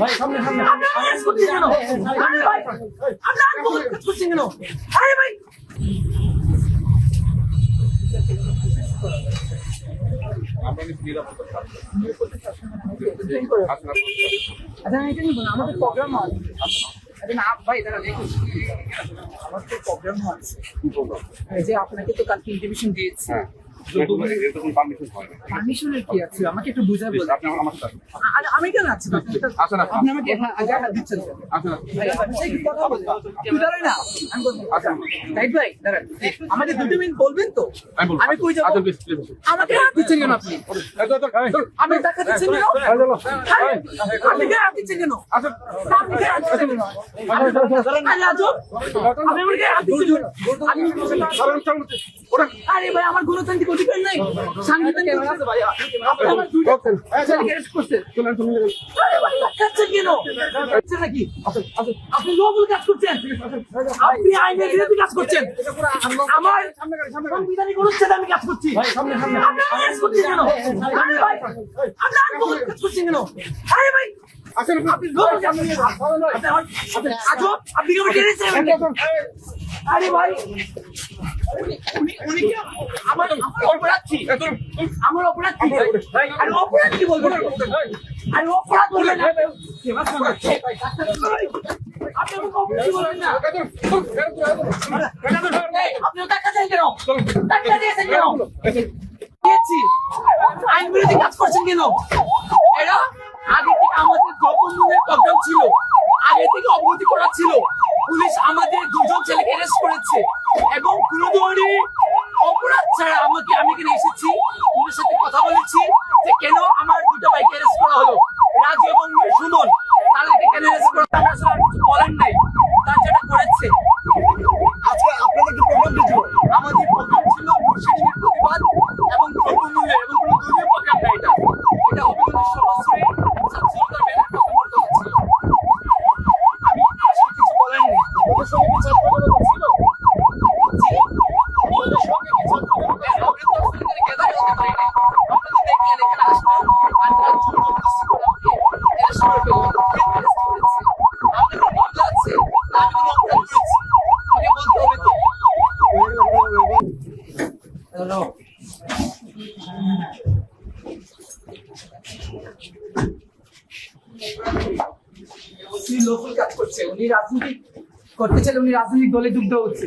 ভাই সামনে সামনে আপনারা করছেন কেন? আরে ভাই, আপনারা করছেন কেন? আরে ভাই, আচ্ছা আমি এটা নিব না, আমাদের প্রোগ্রাম আছে। আরে না ভাই, দাঁড়ান একটু, আমার তো প্রোগ্রাম আছে। এই যে আপনাকে তো কালকে ইনভিটেশন দিয়েছি। পারমিশনের কি আছে আমাকে একটু বুঝাই বলুন। আরে আমি কেন আছি? আপনি আমাকে আগে হাত দিচ্ছেন কেন? ভাই, আপনার সাথে একটু কথা বলবো। একটু দাঁড়ান না, আমি বলবো। রাইট ভাই, দাঁড়ান। আমাকে 2 মিনিট বলবেন তো? আমি কই যাব? আমাকে হাত দিচ্ছেন কেন আপনি? আপনি টাকা দিচ্ছেন কেন? আপনি কে হাত দিচ্ছেন কেন? আপনি কে হাত দিচ্ছেন কেন? আরে আজব, আপনি আমাকে হাত দিচ্ছেন কেন? আরে ভাই, আমার গণতান্ত্রিক অধিকার নাই, সাংবিধানিক আছে ভাই। আপনি আমার দুইটা ছেলেকে অ্যারেস্ট করছেন। আরে ভাই, কাটছেন কেন? কাটছেন নাকি? আপনি লবল কাজ করছেন, আপনি আইনের বিরোধী কাজ করছেন। আমার সাংবিধানিক অনুষ্ঠানে আমি কাজ করছি। সামনে সামনে আপনি অ্যারেস্ট করছেন কেন? আরে ভাই, আপনি আইন কাজ করছেন কেন? আরে ভাই, আপনি লবল কাজ করছেন। আজব, আপনি কি আমাকে টেনেছেন? আরে ভাই, উনি কি আমার অপরাধ কি? আমার অপরাধ কি? আরে অপরাধ কি বলবেন? আরে অপরাধ বলবেন না। আপনি আমাকে অপরাধ বলবেন না। আপনি টাকা চাই কেন? টাকা দিয়েছেন কেন? দিয়েছি। আইন বিরোধী কাজ করছেন কেন? এরা আগে থেকে আমাদের দ্রব্যমূল্যের প্রবলেম ছিল, আগে থেকে অবগতি করা ছিল। পুলিশ আমাদের 2জন ছেলেকে অ্যারেস্ট করেছে এবং কোনো ধরনের অপরাধ ছাড়া আমি এখানে এসেছি, পুলিশের সাথে কথা বলেছি যে কেন আমার 2টা বাইক অ্যারেস্ট করা হলো, রাজু এবং সুমন, তাদেরকে কেন অ্যারেস্ট করা হলো? আমরা আসলে আর কিছু বলেন নাই, তার যেটা করেছে। আজকে আপনাদের কি প্রোগ্রাম ছিল? আমাদের প্রোগ্রাম ছিল মুর্শিদিনের প্রতিবাদ এবং দ্রব্যমূল্য, এবং কোনো দলীয় প্রোগ্রাম না। এটা অভিযোগের সর্বস্বরে ছাত্রতার ব্যানার প্রথম কথা ছিল। আমি আসলে কিছু বলেননি। ওদের সঙ্গে কি ছাত্রদল ছিল? জি, ওদের সঙ্গে কি ছাত্রদল? আমরা তো আপনাদের গ্যাদারে হতে পারি না। আপনারা দেখলেন এখানে আসলাম, আর তার জন্য উপস্থিত আমাকে অ্যারেস্ট করে ফেললো, অ্যারেস্ট করেছে। আপনার কোনো মামলা আছে? আমি কোনো অপরাধ করেছি? আমাকে বলতে হবে তো। হ্যালো, উনি লোকাল কাজ করছে, উনি রাজনীতি করতে চাইলে উনি রাজনৈতিক দলে যুক্ত হচ্ছে।